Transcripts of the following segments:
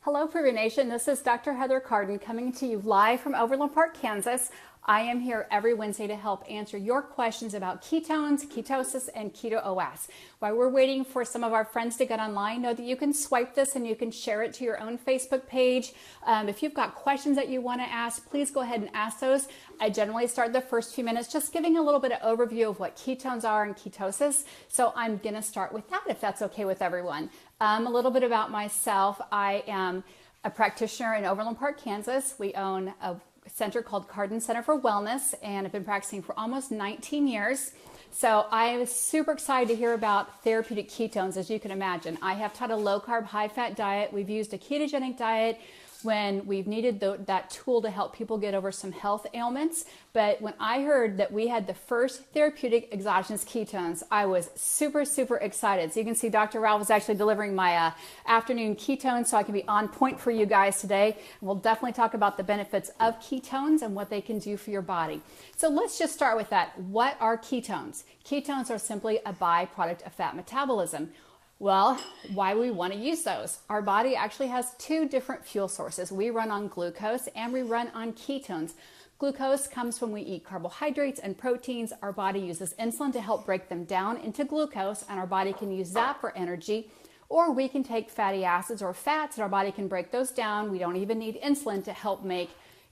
Hello, PruvIt Nation. This is Dr. Heather Carden coming to you live from Overland Park, Kansas. I am here every Wednesday to help answer your questions about ketones, ketosis, and keto OS. While we're waiting for some of our friends to get online, know that you can swipe this and you can share it to your own Facebook page. If you've got questions that you want to ask, please go ahead and ask those. I generally start the first few minutes just giving a little bit of overview of what ketones are and ketosis. So I'm going to start with that if that's okay with everyone. A little bit about myself. I am a practitioner in Overland Park, Kansas. We own a center called Carden Center for Wellness, and I've been practicing for almost 19 years. So I was super excited to hear about therapeutic ketones. As you can imagine, I have taught a low carb, high fat diet. We've used a ketogenic diet when we've needed that tool to help people get over some health ailments. But when I heard that we had the first therapeutic exogenous ketones, I was super, super excited. So you can see Dr. Ralph is actually delivering my afternoon ketones so I can be on point for you guys today. And we'll definitely talk about the benefits of ketones and what they can do for your body. So let's just start with that. What are ketones? Ketones are simply a byproduct of fat metabolism. Well, why we want to use those? Our body actually has two different fuel sources. We run on glucose and we run on ketones. Glucose comes when we eat carbohydrates and proteins. Our body uses insulin to help break them down into glucose, and our body can use that for energy. Or we can take fatty acids or fats and our body can break those down. We don't even need insulin to help make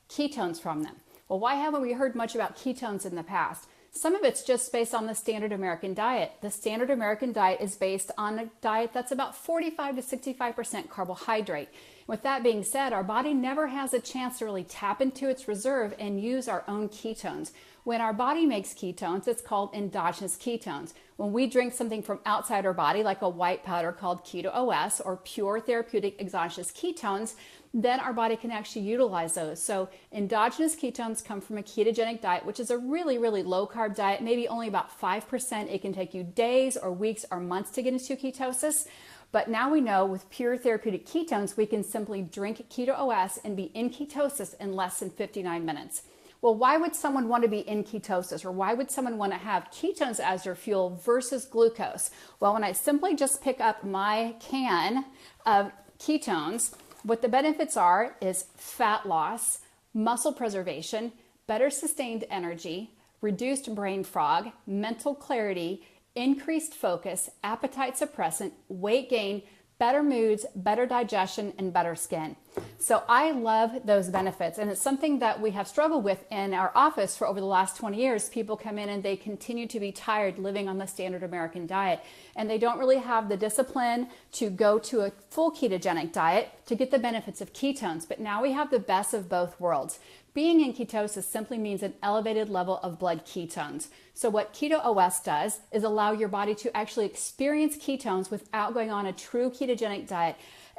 ketones from them. Well, why haven't we heard much about ketones in the past? Some of it's just based on the standard American diet. The standard American diet is based on a diet that's about 45 to 65% carbohydrate. With that being said, our body never has a chance to really tap into its reserve and use our own ketones. When our body makes ketones, it's called endogenous ketones. When we drink something from outside our body, like a white powder called keto OS or pure therapeutic exogenous ketones, then our body can actually utilize those. So endogenous ketones come from a ketogenic diet, which is a really, really low carb diet, maybe only about 5%. It can take you days or weeks or months to get into ketosis. But now we know with pure therapeutic ketones, we can simply drink keto OS and be in ketosis in less than 59 minutes. Well, why would someone want to be in ketosis, or why would someone want to have ketones as their fuel versus glucose? Well, when I simply just pick up my can of ketones, what the benefits are is fat loss, muscle preservation, better sustained energy, reduced brain fog, mental clarity, increased focus, appetite suppressant, weight gain, better moods, better digestion, and better skin. So I love those benefits, and it's something that we have struggled with in our office for over the last 20 years. People come in and they continue to be tired living on the standard American diet, and they don't really have the discipline to go to a full ketogenic diet to get the benefits of ketones. But now we have the best of both worlds. Being in ketosis simply means an elevated level of blood ketones. So what keto OS does is allow your body to actually experience ketones without going on a true ketogenic diet.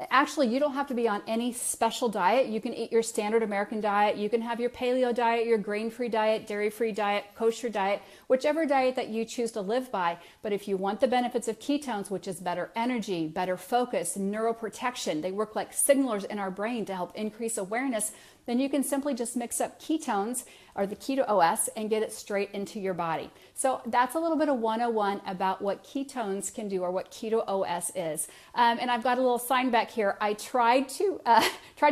Actually, you don't have to be on any special diet. You can eat your standard American diet. You can have your paleo diet, your grain-free diet, dairy-free diet, kosher diet, whichever diet that you choose to live by. But if you want the benefits of ketones, which is better energy, better focus, neuroprotection, they work like signalers in our brain to help increase awareness, then you can simply just mix up ketones or the keto OS and get it straight into your body. So that's a little bit of 101 about what ketones can do or what keto OS is. And I've got a little sign back here. I tried to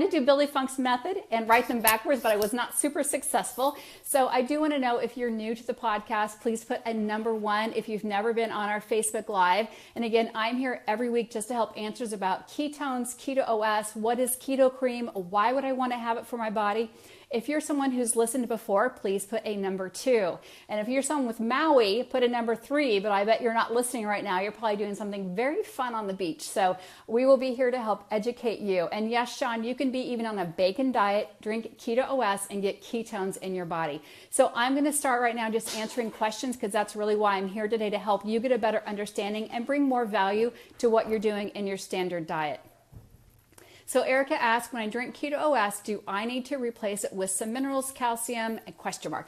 do Billy Funk's method and write them backwards, but I was not super successful. So I do want to know, if you're new to the podcast, please put a number 1 if you've never been on our Facebook Live. And again, I'm here every week just to help answers about ketones, keto OS, what is keto cream, why would I want to have it for my body? If you're someone who's listened before, please put a number 2. And if you're someone with Maui, put a number 3, but I bet you're not listening right now. You're probably doing something very fun on the beach. So we will be here to help educate you. And yes, Sean, you can be even on a bacon diet, drink keto OS, and get ketones in your body. So I'm going to start right now just answering questions, because that's really why I'm here today, to help you get a better understanding and bring more value to what you're doing in your standard diet. So Erica asked, when I drink keto OS, do I need to replace it with some minerals, calcium, and question mark?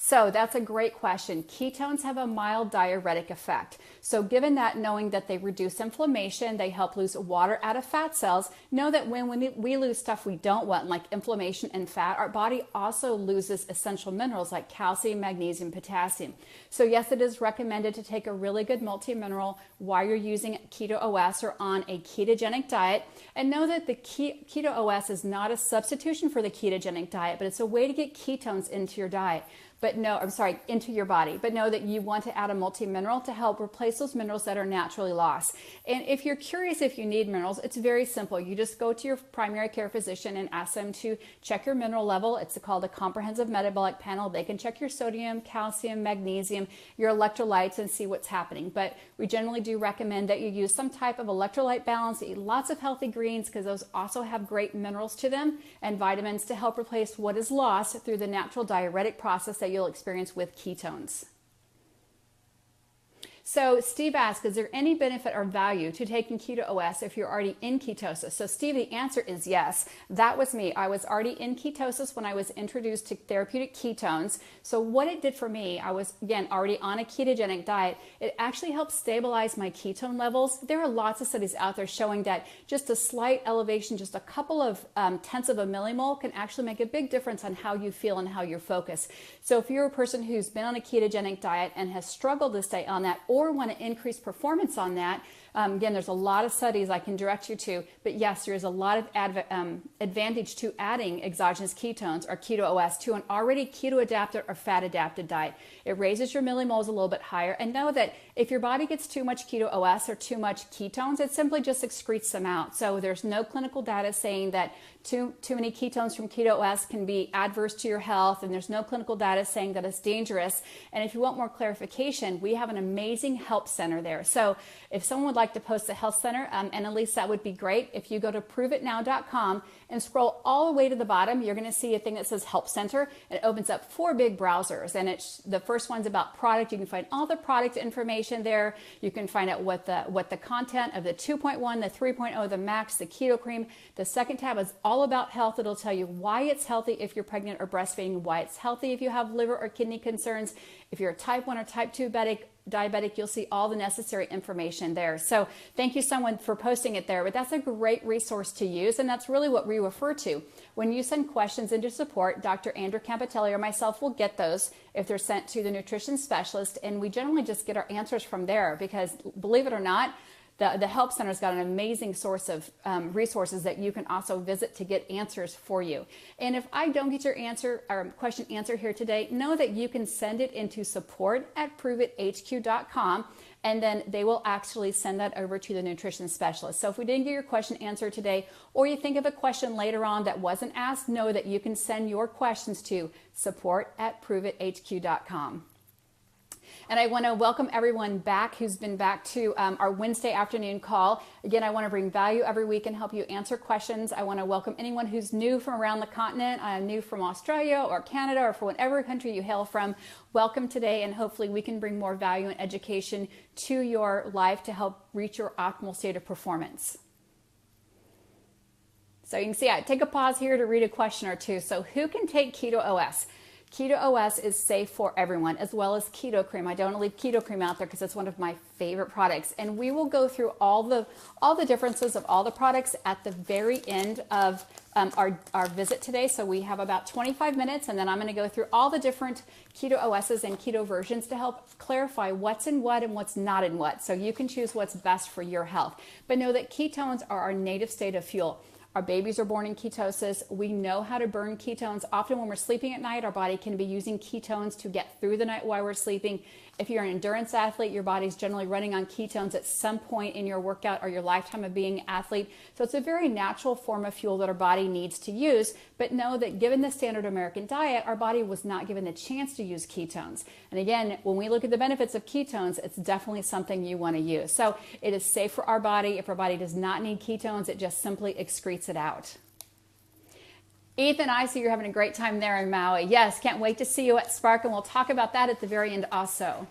So that's a great question. Ketones have a mild diuretic effect. So given that, knowing that they reduce inflammation, they help lose water out of fat cells, know that when we lose stuff we don't want, like inflammation and fat, our body also loses essential minerals like calcium, magnesium, potassium. So yes, it is recommended to take a really good multi-mineral while you're using Keto OS or on a ketogenic diet. And know that the Keto OS is not a substitution for the ketogenic diet, but it's a way to get ketones into your diet. Into your body. But know that you want to add a multi-mineral to help replace those minerals that are naturally lost. And if you're curious if you need minerals, it's very simple. You just go to your primary care physician and ask them to check your mineral level. It's called a comprehensive metabolic panel. They can check your sodium, calcium, magnesium, your electrolytes, and see what's happening. But we generally do recommend that you use some type of electrolyte balance, eat lots of healthy greens because those also have great minerals to them, and vitamins to help replace what is lost through the natural diuretic process that you'll experience with ketones. So Steve asked, is there any benefit or value to taking Keto OS if you're already in ketosis? So Steve, the answer is yes. That was me. I was already in ketosis when I was introduced to therapeutic ketones. So what it did for me, I was, again, already on a ketogenic diet. It actually helped stabilize my ketone levels. There are lots of studies out there showing that just a slight elevation, just a couple of tenths of a millimole can actually make a big difference on how you feel and how you're focused. So if you're a person who's been on a ketogenic diet and has struggled to stay on that, or want to increase performance on that, again, there's a lot of studies I can direct you to, but yes, there is a lot of advantage to adding exogenous ketones or Keto OS to an already keto adapted or fat adapted diet. It raises your millimoles a little bit higher, and know that if your body gets too much Keto OS or too much ketones, it simply just excretes them out. So there's no clinical data saying that too many ketones from Keto OS can be adverse to your health, and there's no clinical data saying that it's dangerous. And if you want more clarification, we have an amazing help center there. So if someone would like to post the health center, and at least that would be great. If you go to PruvItNow.com and scroll all the way to the bottom, you're going to see a thing that says Help Center. It opens up 4 big browsers, and the first one's about product. You can find all the product information there. You can find out what the content of the 2.1, the 3.0, the Max, the Keto Cream. The second tab is all about health. It'll tell you why it's healthy if you're pregnant or breastfeeding, why it's healthy if you have liver or kidney concerns. If you're a type 1 or type 2 diabetic, you'll see all the necessary information there. So thank you someone for posting it there, but that's a great resource to use, and that's really what we refer to. When you send questions into support, Dr. Andrew Campitelli or myself will get those if they're sent to the nutrition specialist, and we generally just get our answers from there because, believe it or not, the Help Center's got an amazing source of resources that you can also visit to get answers for you. And if I don't get your answer or question answered here today, know that you can send it into support@PruvItHQ.com, and then they will actually send that over to the nutrition specialist. So if we didn't get your question answered today, or you think of a question later on that wasn't asked, know that you can send your questions to support@PruvItHQ.com. And I want to welcome everyone back who's been back to our Wednesday afternoon call. Again, I want to bring value every week and help you answer questions. I want to welcome anyone who's new from around the continent, new from Australia or Canada or from whatever country you hail from. Welcome today, and hopefully we can bring more value and education to your life to help reach your optimal state of performance. So you can see I take a pause here to read a question or two. So who can take Keto OS? Keto OS is safe for everyone, as well as Keto Cream. I don't leave Keto Cream out there because it's one of my favorite products. And we will go through all the differences of all the products at the very end of our visit today. So we have about 25 minutes, and then I'm going to go through all the different Keto OSs and keto versions to help clarify what's in what and what's not in what. So you can choose what's best for your health. But know that ketones are our native state of fuel. Our babies are born in ketosis. We know how to burn ketones. Often when we're sleeping at night, our body can be using ketones to get through the night while we're sleeping. If you're an endurance athlete, your body's generally running on ketones at some point in your workout or your lifetime of being an athlete. So it's a very natural form of fuel that our body needs to use. But know that given the standard American diet, our body was not given the chance to use ketones. And again, when we look at the benefits of ketones, it's definitely something you want to use. So it is safe for our body. If our body does not need ketones, it just simply excretes it out. Ethan, I see you're having a great time there in Maui. Yes, can't wait to see you at Spark, and we'll talk about that at the very end also.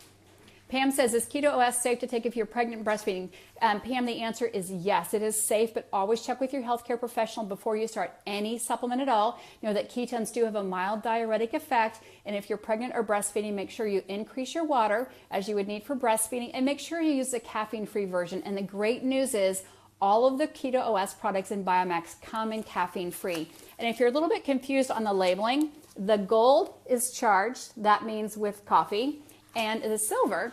Pam says, is Keto OS safe to take if you're pregnant and breastfeeding? Pam, the answer is yes, it is safe, but always check with your healthcare professional before you start any supplement at all. Know that ketones do have a mild diuretic effect, and if you're pregnant or breastfeeding, make sure you increase your water as you would need for breastfeeding, and make sure you use the caffeine-free version. And the great news is all of the Keto OS products in Biomax come in caffeine-free. And if you're a little bit confused on the labeling, the gold is charged, that means with coffee, and the silver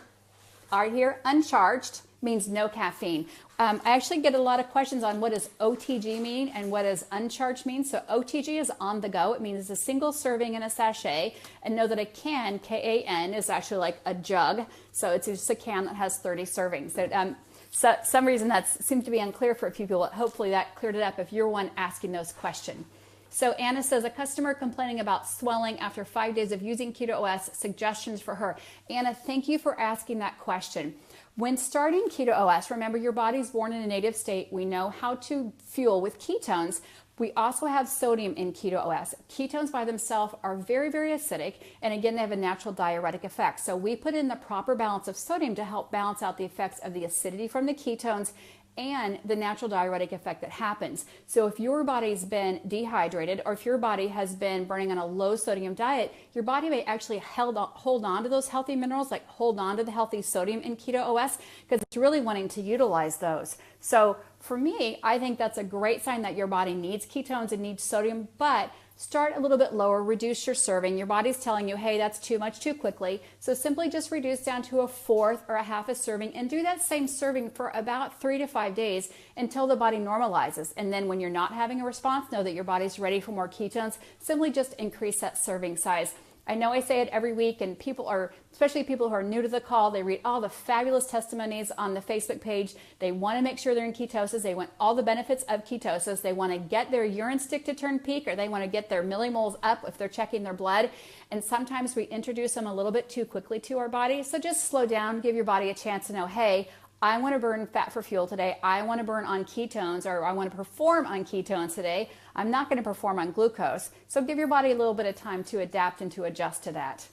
are here uncharged, means no caffeine. I actually get a lot of questions on what does OTG mean and what does uncharged mean. So OTG is on the go. It means it's a single serving in a sachet. And know that a can, K-A-N, is actually like a jug. So it's just a can that has 30 servings. So some reason that seems to be unclear for a few people. Hopefully that cleared it up if you're one asking those questions. So Anna says, a customer complaining about swelling after 5 days of using Keto OS, suggestions for her. Anna, thank you for asking that question. When starting Keto OS, remember your body's born in a native state. We know how to fuel with ketones. We also have sodium in Keto OS. Ketones by themselves are very, very acidic. And again, they have a natural diuretic effect. So we put in the proper balance of sodium to help balance out the effects of the acidity from the ketones and the natural diuretic effect that happens. So if your body's been dehydrated, or if your body has been burning on a low sodium diet, your body may actually hold on to those healthy minerals, like hold on to the healthy sodium in Keto OS, because it's really wanting to utilize those. So for me, I think that's a great sign that your body needs ketones and needs sodium, but start a little bit lower, reduce your serving. Your body's telling you, hey, that's too much too quickly. So simply just reduce down to a fourth or a half a serving and do that same serving for about 3 to 5 days until the body normalizes. And then when you're not having a response, know that your body's ready for more ketones. Simply just increase that serving size. I know I say it every week, and people are, especially people who are new to the call, they read all the fabulous testimonies on the Facebook page. They want to make sure they're in ketosis. They want all the benefits of ketosis. They want to get their urine stick to turn peak, or they want to get their millimoles up if they're checking their blood. And sometimes we introduce them a little bit too quickly to our body. So just slow down, give your body a chance to know, hey, I want to burn fat for fuel today. I want to burn on ketones, or I want to perform on ketones today. I'm not going to perform on glucose. So give your body a little bit of time to adapt and to adjust to that.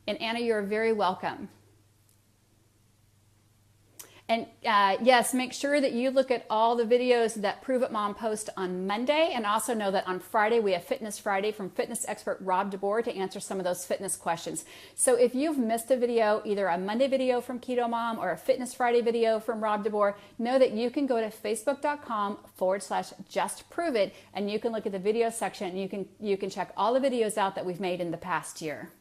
And Anna, you're very welcome. And yes, make sure that you look at all the videos that PruvIt Mom posts on Monday, and also know that on Friday we have Fitness Friday from fitness expert Rob DeBoer to answer some of those fitness questions. So if you've missed a video, either a Monday video from Keto Mom or a Fitness Friday video from Rob DeBoer, know that you can go to facebook.com/justpruvit, and you can look at the video section, and you can check all the videos out that we've made in the past year.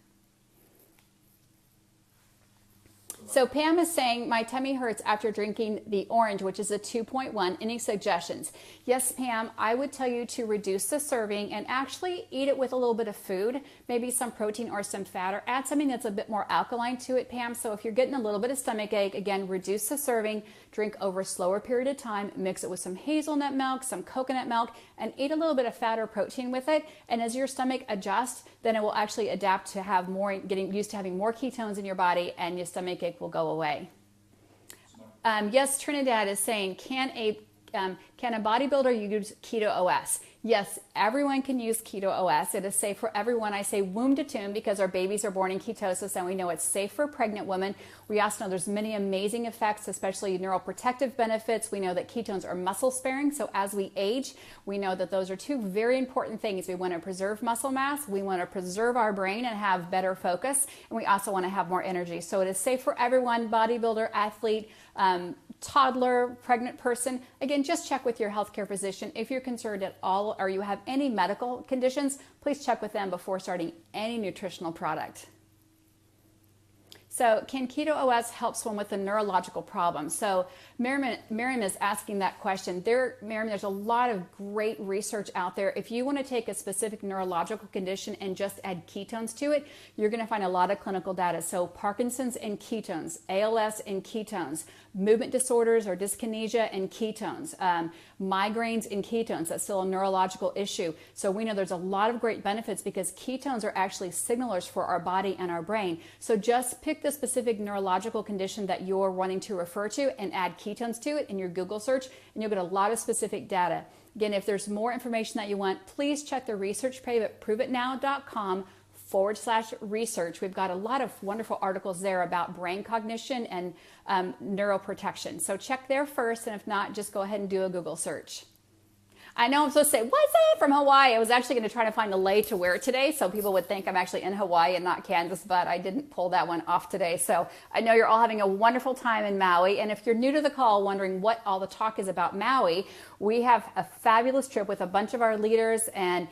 So Pam is saying, my tummy hurts after drinking the orange, which is a 2.1. Any suggestions? Yes, Pam, I would tell you to reduce the serving and actually eat it with a little bit of food, maybe some protein or some fat, or add something that's a bit more alkaline to it, Pam. So if you're getting a little bit of stomach ache, again, reduce the serving, drink over a slower period of time, mix it with some hazelnut milk, some coconut milk, and eat a little bit of fat or protein with it. And as your stomach adjusts, then it will actually adapt to have more, getting used to having more ketones in your body, and your stomach ache will go away. Yes, Trinidad is saying, can a bodybuilder use Keto OS? Yes, everyone can use Keto OS. It is safe for everyone. I say womb to tomb because our babies are born in ketosis, and we know it's safe for pregnant women. We also know there's many amazing effects, especially neuroprotective benefits. We know that ketones are muscle sparing. So as we age, we know that those are two very important things. We want to preserve muscle mass. We want to preserve our brain and have better focus. And we also want to have more energy. So it is safe for everyone, bodybuilder, athlete, toddler, pregnant person. Again, just check with your healthcare physician. If you're concerned at all or you have any medical conditions, please check with them before starting any nutritional product. So can Keto OS help someone with a neurological problem? So Miriam is asking that question. Miriam, there's a lot of great research out there. If you want to take a specific neurological condition and just add ketones to it, you're going to find a lot of clinical data. So Parkinson's and ketones, ALS and ketones, movement disorders or dyskinesia and ketones, migraines and ketones. That's still a neurological issue. So we know there's a lot of great benefits because ketones are actually signalers for our body and our brain. So just pick the specific neurological condition that you're wanting to refer to and add ketones to it in your Google search, and you'll get a lot of specific data. Again, if there's more information that you want, please check the research page at PruvItNow.com PruvIt.com/research. We've got a lot of wonderful articles there about brain cognition and neuroprotection. So check there first, and if not, just go ahead and do a Google search. I know I'm supposed to say, what's up from Hawaii? I was actually going to try to find a lei to wear today so people would think I'm actually in Hawaii and not Kansas, but I didn't pull that one off today. So I know you're all having a wonderful time in Maui. And if you're new to the call wondering what all the talk is about Maui, we have a fabulous trip with a bunch of our leaders and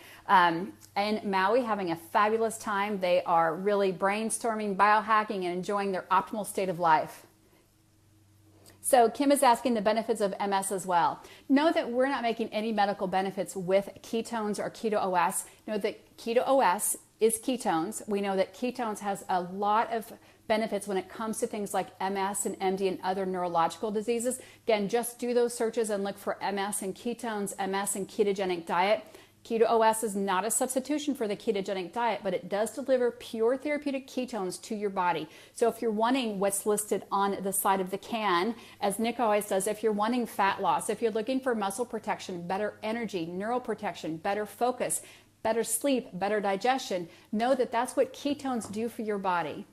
in Maui having a fabulous time. They are really brainstorming, biohacking, and enjoying their optimal state of life. So Kim is asking the benefits of MS as well. Know that we're not making any medical benefits with ketones or Keto OS. Know that Keto OS is ketones. We know that ketones has a lot of benefits when it comes to things like MS and MD and other neurological diseases. Again, just do those searches and look for MS and ketones, MS and ketogenic diet. Keto OS is not a substitution for the ketogenic diet, but it does deliver pure therapeutic ketones to your body. So if you're wanting what's listed on the side of the can, as Nick always does, if you're wanting fat loss, if you're looking for muscle protection, better energy, neural protection, better focus, better sleep, better digestion, know that that's what ketones do for your body.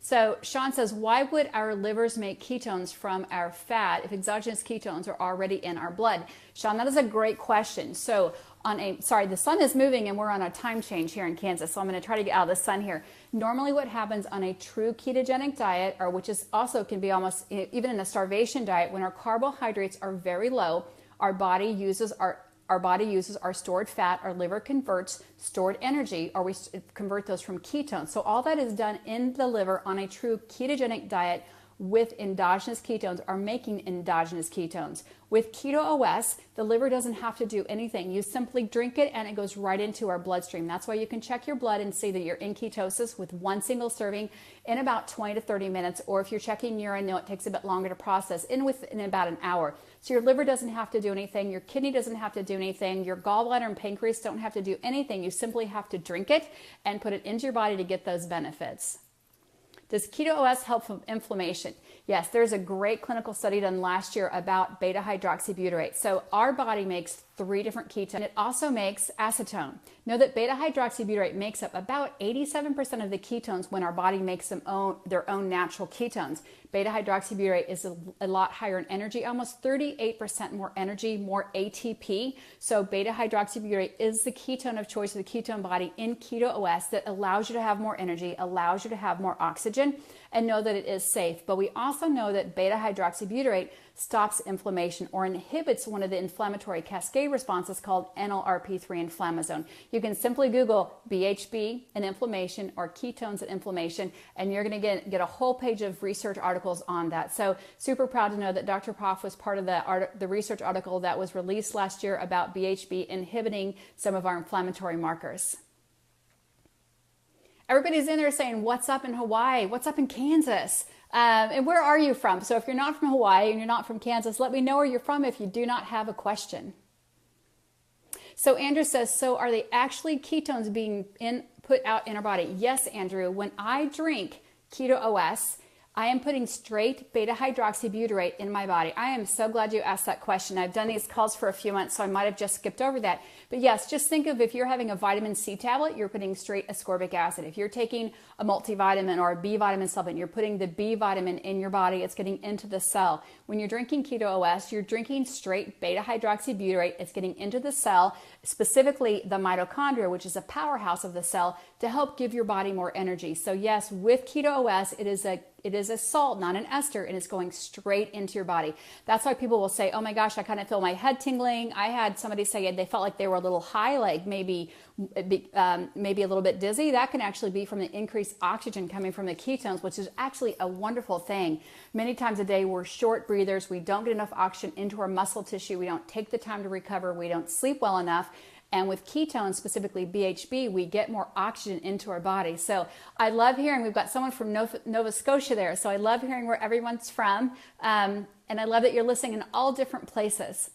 So Sean says, why would our livers make ketones from our fat if exogenous ketones are already in our blood? Sean, that is a great question. So the sun is moving and we're on a time change here in Kansas. So I'm going to try to get out of the sun here. Normally what happens on a true ketogenic diet, or which is also can be almost even in a starvation diet, when our carbohydrates are very low, our body uses our stored fat, our liver converts stored energy, or we convert those from ketones. So all that is done in the liver on a true ketogenic diet with endogenous ketones are making endogenous ketones. With Keto OS, the liver doesn't have to do anything. You simply drink it and it goes right into our bloodstream. That's why you can check your blood and see that you're in ketosis with one single serving in about 20 to 30 minutes. Or if you're checking urine, it takes a bit longer to process within about an hour. So your liver doesn't have to do anything. Your kidney doesn't have to do anything. Your gallbladder and pancreas don't have to do anything. You simply have to drink it and put it into your body to get those benefits. Does Keto OS help from inflammation? Yes, there's a great clinical study done last year about beta-hydroxybutyrate. So our body makes 3 different ketones. It also makes acetone. Know that beta-hydroxybutyrate makes up about 87% of the ketones when our body makes their own natural ketones. Beta-hydroxybutyrate is a lot higher in energy, almost 38% more energy, more ATP. So beta-hydroxybutyrate is the ketone of choice of the ketone body in Keto OS that allows you to have more energy, allows you to have more oxygen, and know that it is safe. But we also know that beta-hydroxybutyrate stops inflammation or inhibits one of the inflammatory cascade responses called NLRP3 inflammasome. You can simply Google BHB and inflammation or ketones and inflammation, and you're going to get a whole page of research articles on that. So super proud to know that Dr. Prof was part of the research article that was released last year about BHB inhibiting some of our inflammatory markers. Everybody's in there saying, what's up in Hawaii? What's up in Kansas? And where are you from? So if you're not from Hawaii and you're not from Kansas, let me know where you're from if you do not have a question. So Andrew says, so are they actually ketones being put out in our body? Yes, Andrew. When I drink Keto OS, I am putting straight beta-hydroxybutyrate in my body. I am so glad you asked that question. I've done these calls for a few months, so I might have just skipped over that. But yes, just think of if you're having a vitamin C tablet, you're putting straight ascorbic acid. If you're taking a multivitamin or a B vitamin supplement, you're putting the B vitamin in your body. It's getting into the cell. When you're drinking Keto OS, you're drinking straight beta-hydroxybutyrate. It's getting into the cell, specifically the mitochondria, which is a powerhouse of the cell, to help give your body more energy. So yes, with Keto OS, it is a salt, not an ester, and it's going straight into your body. That's why people will say, oh my gosh, I kind of feel my head tingling. I had somebody say they felt like they were a little high, like maybe a little bit dizzy. That can actually be from the increased oxygen coming from the ketones, which is actually a wonderful thing. Many times a day, we're short breathers. We don't get enough oxygen into our muscle tissue. We don't take the time to recover. We don't sleep well enough. And with ketones, specifically BHB, we get more oxygen into our body. So I love hearing, we've got someone from Nova Scotia there. So I love hearing where everyone's from. And I love that you're listening in all different places.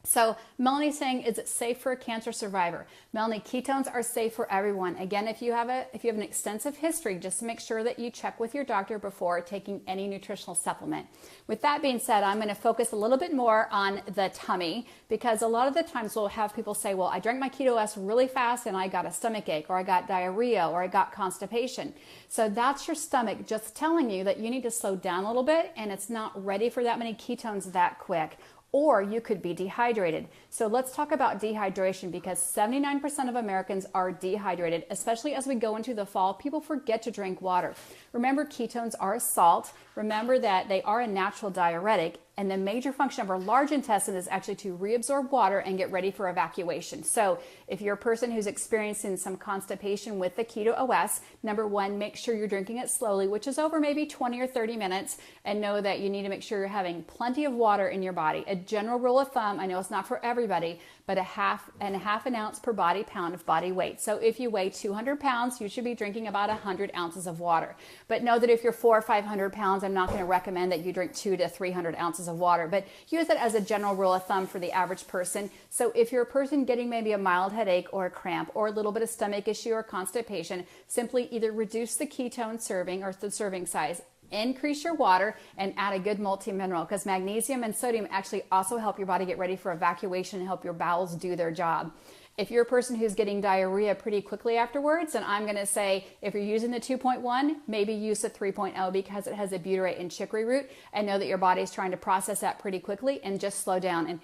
So Melanie's saying, is it safe for a cancer survivor? Melanie, ketones are safe for everyone. Again, if you have an extensive history, just make sure that you check with your doctor before taking any nutritional supplement. With that being said, I'm going to focus a little bit more on the tummy, because a lot of the times we'll have people say, well, I drank my Keto OS really fast and I got a stomach ache, or I got diarrhea, or I got constipation. So that's your stomach just telling you that you need to slow down a little bit, and it's not ready for that many ketones that quick. Or you could be dehydrated. So let's talk about dehydration, because 79% of Americans are dehydrated, especially as we go into the fall. People forget to drink water. Remember, ketones are a salt. Remember that they are a natural diuretic, and the major function of our large intestine is actually to reabsorb water and get ready for evacuation. So if you're a person who's experiencing some constipation with the Keto OS, number one, make sure you're drinking it slowly, which is over maybe 20 or 30 minutes, and know that you need to make sure you're having plenty of water in your body. A general rule of thumb, I know it's not for everybody, but a half an ounce per body pound of body weight. So if you weigh 200 pounds, you should be drinking about 100 ounces of water. But know that if you're 400 or 500 pounds, I'm not going to recommend that you drink 200 to 300 ounces of water, but use it as a general rule of thumb for the average person. So if you're a person getting maybe a mild headache or a cramp or a little bit of stomach issue or constipation, simply either reduce the ketone serving or the serving size, increase your water, and add a good multi-mineral, because magnesium and sodium actually also help your body get ready for evacuation and help your bowels do their job. If you're a person who's getting diarrhea pretty quickly afterwards, then I'm going to say, if you're using the 2.1, maybe use the 3.0, because it has a butyrate and chicory root, and know that your body's trying to process that pretty quickly, and just slow down.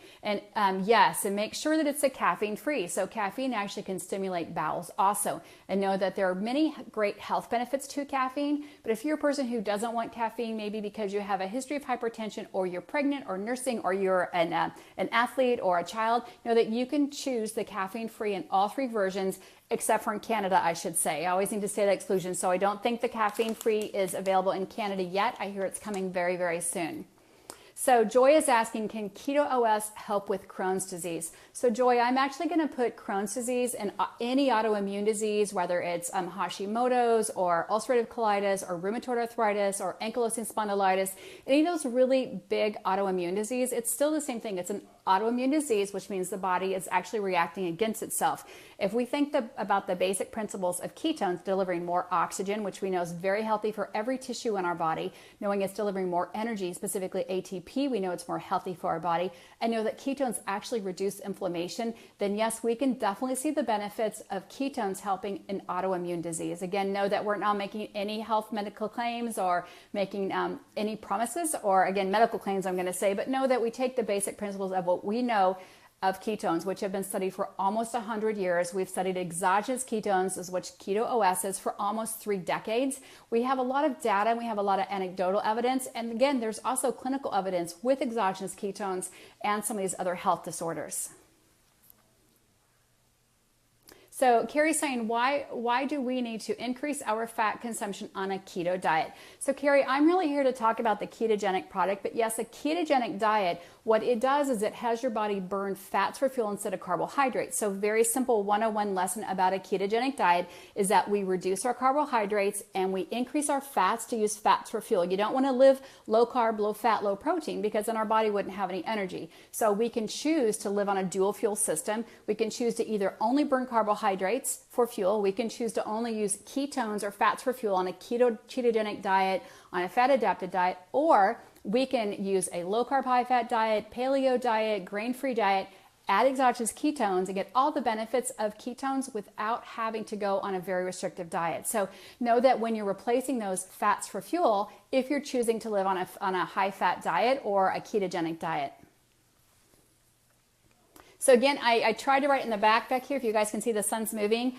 Yes, and make sure that it's a caffeine free. So caffeine actually can stimulate bowels also, and know that there are many great health benefits to caffeine. But if you're a person who doesn't want caffeine, maybe because you have a history of hypertension, or you're pregnant or nursing, or you're an athlete or a child, know that you can choose the caffeine free in all three versions, except for in Canada, I should say. I always need to say that exclusion. So I don't think the caffeine free is available in Canada yet. I hear it's coming very, very soon. So Joy is asking, can Keto OS help with Crohn's disease? So Joy, I'm actually going to put Crohn's disease and any autoimmune disease, whether it's Hashimoto's or ulcerative colitis or rheumatoid arthritis or ankylosing spondylitis, any of those really big autoimmune disease, it's still the same thing. It's an autoimmune disease, which means the body is actually reacting against itself. If we think about the basic principles of ketones, delivering more oxygen, which we know is very healthy for every tissue in our body, knowing it's delivering more energy, specifically ATP, we know it's more healthy for our body, and know that ketones actually reduce inflammation, then yes, we can definitely see the benefits of ketones helping in autoimmune disease. Again, know that we're not making any health medical claims or making any promises, or again, medical claims I'm going to say, but know that we take the basic principles of what we know of ketones, which have been studied for almost 100 years. We've studied exogenous ketones, as which Keto OS is, for almost 3 decades. We have a lot of data and we have a lot of anecdotal evidence. And again, there's also clinical evidence with exogenous ketones and some of these other health disorders. So Carrie's saying, why do we need to increase our fat consumption on a keto diet? So Carrie, I'm really here to talk about the ketogenic product, but yes, a ketogenic diet, what it does is it has your body burn fats for fuel instead of carbohydrates. So very simple 101 lesson about a ketogenic diet is that we reduce our carbohydrates and we increase our fats to use fats for fuel. You don't want to live low carb, low fat, low protein, because then our body wouldn't have any energy. So we can choose to live on a dual fuel system. We can choose to either only burn carbohydrates for fuel. We can choose to only use ketones or fats for fuel on a ketogenic diet, on a fat adapted diet, or we can use a low carb, high fat diet, paleo diet, grain-free diet, add exogenous ketones, and get all the benefits of ketones without having to go on a very restrictive diet. So know that when you're replacing those fats for fuel, if you're choosing to live on a high fat diet or a ketogenic diet. So again, I tried to write in the back here, if you guys can see the sun's moving.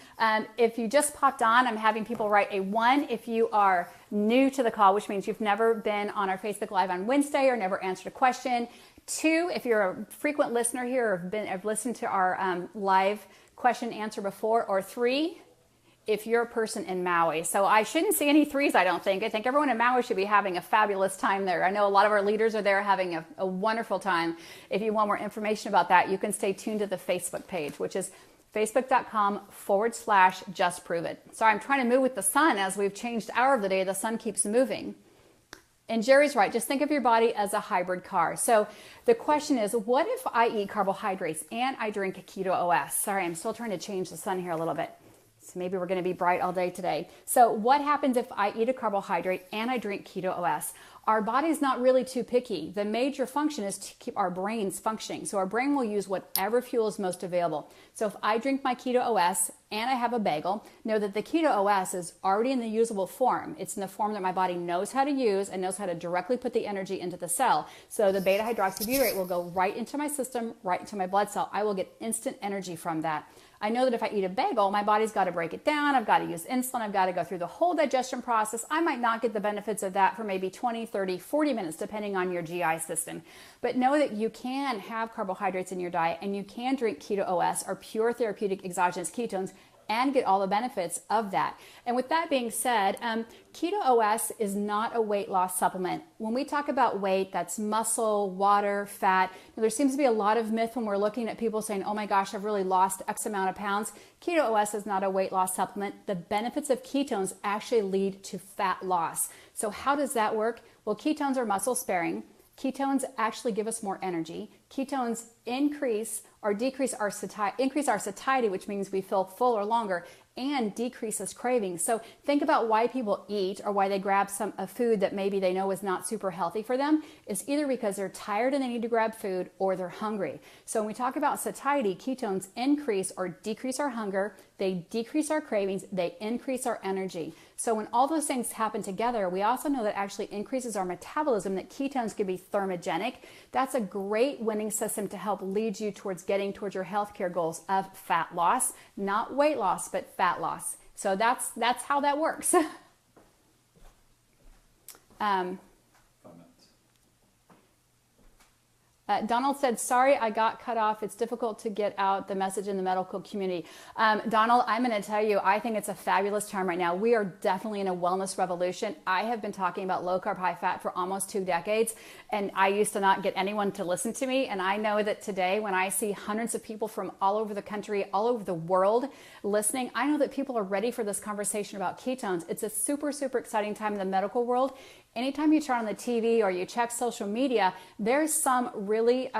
If you just popped on, I'm having people write a 1 if you are new to the call, which means you've never been on our Facebook Live on Wednesday or never answered a question. 2, if you're a frequent listener here or have listened to our live question answer before. Or 3, if you're a person in Maui. So I shouldn't see any 3s, I don't think. I think everyone in Maui should be having a fabulous time there. I know a lot of our leaders are there having a wonderful time. If you want more information about that, you can stay tuned to the Facebook page, which is facebook.com/justpruvit. Sorry, I'm trying to move with the sun as we've changed hour of the day. The sun keeps moving. And Jerry's right. Just think of your body as a hybrid car. So the question is, what if I eat carbohydrates and I drink keto OS? Sorry, I'm still trying to change the sun here a little bit. So maybe we're going to be bright all day today. So what happens if I eat a carbohydrate and I drink keto OS? Our body's not really too picky. The major function is to keep our brains functioning. So our brain will use whatever fuel is most available. So if I drink my keto OS and I have a bagel, know that the keto OS is already in the usable form. It's in the form that my body knows how to use and knows how to directly put the energy into the cell. So the beta hydroxybutyrate will go right into my system, right into my blood cell. I will get instant energy from that. I know that if I eat a bagel, my body's got to break it down. I've got to use insulin. I've got to go through the whole digestion process. I might not get the benefits of that for maybe 20, 30, 40 minutes, depending on your GI system. But know that you can have carbohydrates in your diet and you can drink keto OS or pure therapeutic exogenous ketones and get all the benefits of that. And with that being said, keto OS is not a weight loss supplement. When we talk about weight, that's muscle, water, fat. There seems to be a lot of myth when we're looking at people saying, oh my gosh, I've really lost X amount of pounds. Keto OS is not a weight loss supplement. The benefits of ketones actually lead to fat loss. So how does that work? Well, ketones are muscle sparing. Ketones actually give us more energy. Ketones increase or decrease our satiety, which means we feel full or longer, and decreases cravings. So think about why people eat or why they grab a food that maybe they know is not super healthy for them. It's either because they're tired and they need to grab food or they're hungry. So when we talk about satiety, ketones increase or decrease our hunger, they decrease our cravings, they increase our energy. So when all those things happen together, we also know that actually increases our metabolism, that ketones can be thermogenic. That's a great winning system to help lead you towards getting towards your healthcare goals of fat loss, not weight loss, but fat loss. So that's how that works. Donald said, sorry, I got cut off. It's difficult to get out the message in the medical community. Donald, I'm going to tell you, I think it's a fabulous time right now. We are definitely in a wellness revolution. I have been talking about low carb, high fat for almost 2 decades, and I used to not get anyone to listen to me. And I know that today, when I see hundreds of people from all over the country, all over the world listening, I know that people are ready for this conversation about ketones. It's a super, super exciting time in the medical world. Anytime you turn on the TV or you check social media, there's some really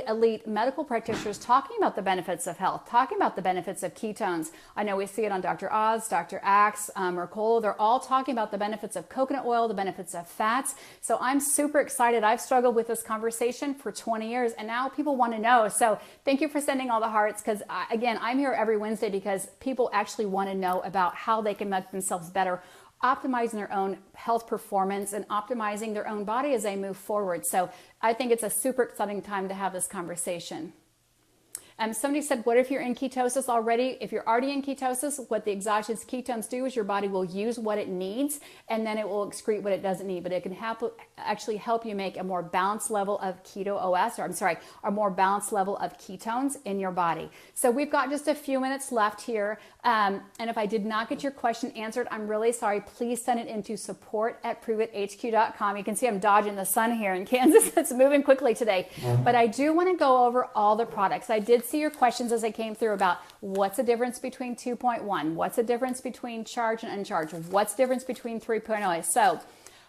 elite medical practitioners talking about the benefits of health, talking about the benefits of ketones. I know we see it on Dr. Oz, Dr. Axe, Mercola. They're all talking about the benefits of coconut oil, the benefits of fats. So I'm super excited. I've struggled with this conversation for 20 years and now people want to know. So thank you for sending all the hearts because again, I'm here every Wednesday because people actually want to know about how they can make themselves better, optimizing their own health performance and optimizing their own body as they move forward. So I think it's a super exciting time to have this conversation. Somebody said, what if you're in ketosis already? If you're already in ketosis, what the exogenous ketones do is your body will use what it needs and then it will excrete what it doesn't need. But it can actually help you make a more balanced level of keto OS, a more balanced level of ketones in your body. So we've got just a few minutes left here. And if I did not get your question answered, I'm really sorry. Please send it into support@PruvItHQ.com. You can see I'm dodging the sun here in Kansas. It's moving quickly today. But I do want to go over all the products. I did see your questions as I came through about what's the difference between 2.1, what's the difference between charged and uncharged, what's the difference between 3.0. So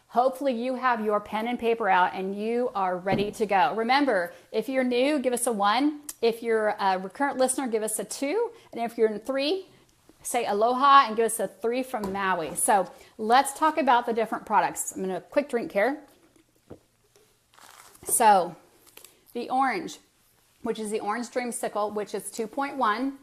hopefully you have your pen and paper out and you are ready to go. Remember, if you're new, give us a 1. If you're a recurrent listener, give us a 2. And if you're in 3, say aloha and give us a 3 from Maui. So let's talk about the different products. I'm going to quick drink here. So the orange, which is the orange dreamsicle, which is 2.1.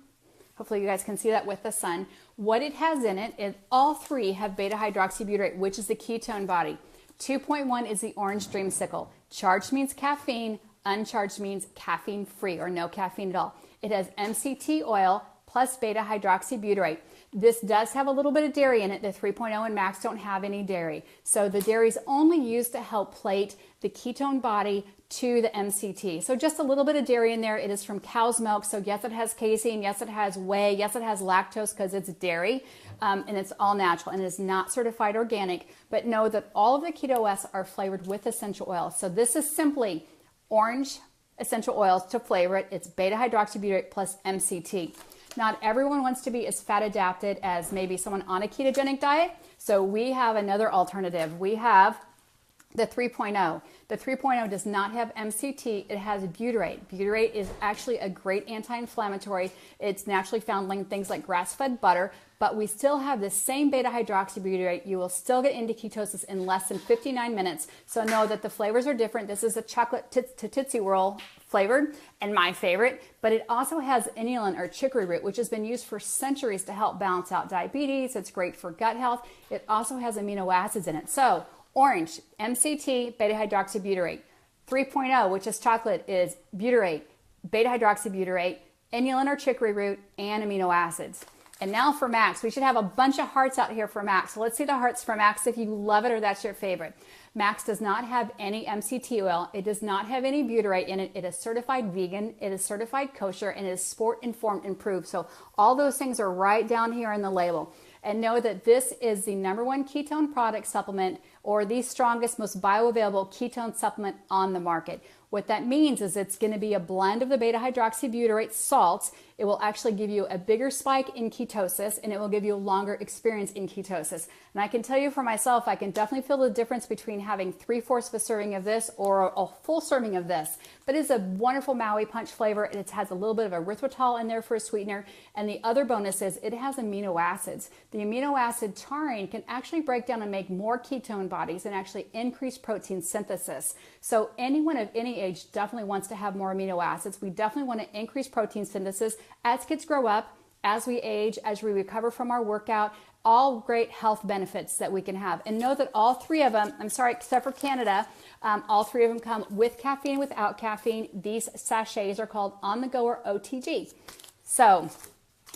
Hopefully you guys can see that with the sun. What it has in it is all 3 have beta hydroxybutyrate, which is the ketone body. 2.1 is the orange dreamsicle. Charged means caffeine, uncharged means caffeine free or no caffeine at all. It has MCT oil plus beta hydroxybutyrate. This does have a little bit of dairy in it. The 3.0 and Max don't have any dairy. So the dairy is only used to help plate the ketone body to the MCT. So just a little bit of dairy in there. It is from cow's milk. So yes, it has casein. Yes, it has whey. Yes, it has lactose because it's dairy. And it's all natural and it is not certified organic. But know that all of the Keto OS are flavored with essential oils. So this is simply orange essential oils to flavor it. It's beta hydroxybutyrate plus MCT. Not everyone wants to be as fat adapted as maybe someone on a ketogenic diet. So we have another alternative. We have the 3.0. The 3.0 does not have MCT, it has butyrate. Butyrate is actually a great anti-inflammatory. It's naturally found in things like grass-fed butter, but we still have the same beta-hydroxybutyrate. You will still get into ketosis in less than 59 minutes. So know that the flavors are different. This is a chocolate Tootsie Whirl flavored and my favorite, but it also has inulin or chicory root, which has been used for centuries to help balance out diabetes. It's great for gut health. It also has amino acids in it. So orange, MCT, beta-hydroxybutyrate. 3.0, which is chocolate, is butyrate, beta-hydroxybutyrate, inulin or chicory root, and amino acids. And now for Max. We should have a bunch of hearts out here for Max. So let's see the hearts for Max if you love it or that's your favorite. Max does not have any MCT oil. It does not have any butyrate in it. It is certified vegan. It is certified kosher, and it is sport informed and approved. So all those things are right down here in the label. And know that this is the #1 ketone product supplement, or the strongest, most bioavailable ketone supplement on the market. What that means is it's going to be a blend of the beta-hydroxybutyrate salts. It will actually give you a bigger spike in ketosis, and it will give you a longer experience in ketosis. And I can tell you for myself, I can definitely feel the difference between having 3/4 of a serving of this or a full serving of this. But it's a wonderful Maui Punch flavor, and it has a little bit of erythritol in there for a sweetener. And the other bonus is it has amino acids. The amino acid taurine can actually break down and make more ketone bodies and actually increase protein synthesis. So anyone of any age definitely wants to have more amino acids. We definitely want to increase protein synthesis as kids grow up, as we age, as we recover from our workout, all great health benefits that we can have. And know that all three of them, I'm sorry, except for Canada, all three of them come with caffeine and without caffeine. These sachets are called On The Go or OTG. So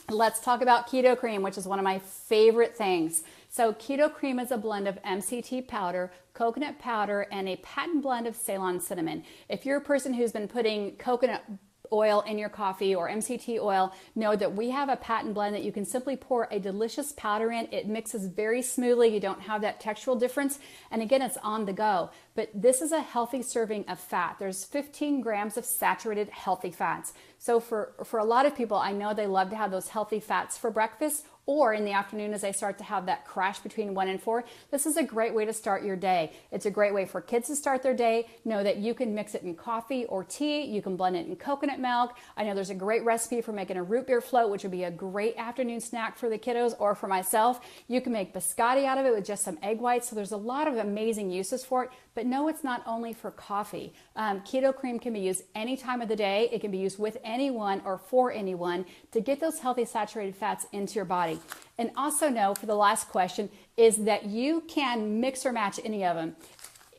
let's talk about Keto Cream, which is one of my favorite things. So Keto Cream is a blend of MCT powder, coconut powder, and a patent blend of Ceylon cinnamon. If you're a person who's been putting coconut oil in your coffee or MCT oil, know that we have a patent blend that you can simply pour a delicious powder in. It mixes very smoothly. You don't have that textural difference. And again, it's on the go. But this is a healthy serving of fat. There's 15 grams of saturated healthy fats. So for a lot of people, I know they love to have those healthy fats for breakfast or in the afternoon as they start to have that crash between 1 and 4. This is a great way to start your day. It's a great way for kids to start their day. Know that you can mix it in coffee or tea. You can blend it in coconut milk. I know there's a great recipe for making a root beer float, which would be a great afternoon snack for the kiddos or for myself. You can make biscotti out of it with just some egg whites. So there's a lot of amazing uses for it. But no, it's not only for coffee. Keto Cream can be used any time of the day. It can be used with anyone or for anyone to get those healthy saturated fats into your body. And also know, for the last question, is that you can mix or match any of them.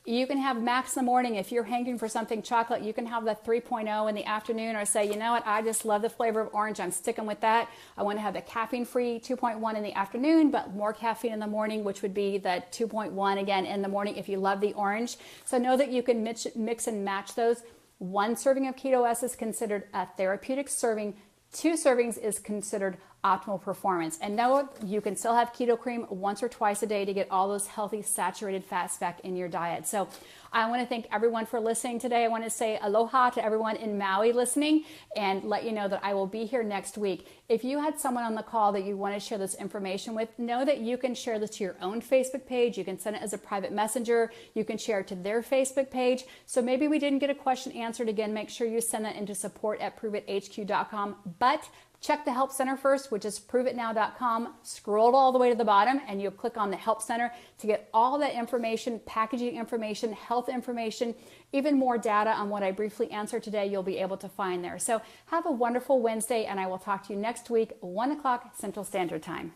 You can have Max in the morning. If you're hankering for something chocolate, you can have the 3.0 in the afternoon, or say, you know what, I just love the flavor of orange. I'm sticking with that. I want to have the caffeine-free 2.1 in the afternoon, but more caffeine in the morning, which would be the 2.1 again in the morning if you love the orange. So know that you can mix and match those. 1 serving of Keto S is considered a therapeutic serving. 2 servings is considered optimal performance. And know you can still have Keto Cream once or twice a day to get all those healthy saturated fats back in your diet. So I want to thank everyone for listening today. I want to say aloha to everyone in Maui listening and let you know that I will be here next week. If you had someone on the call that you want to share this information with, know that you can share this to your own Facebook page. You can send it as a private messenger. You can share it to their Facebook page. So maybe we didn't get a question answered again. Make sure you send that into support@PruvItHQ.com. But check the Help Center first, which is PruvItNow.com. Scroll all the way to the bottom and you'll click on the Help Center to get all that information, packaging information, health information, even more data on what I briefly answered today, you'll be able to find there. So have a wonderful Wednesday, and I will talk to you next week, 1 o'clock Central Standard Time.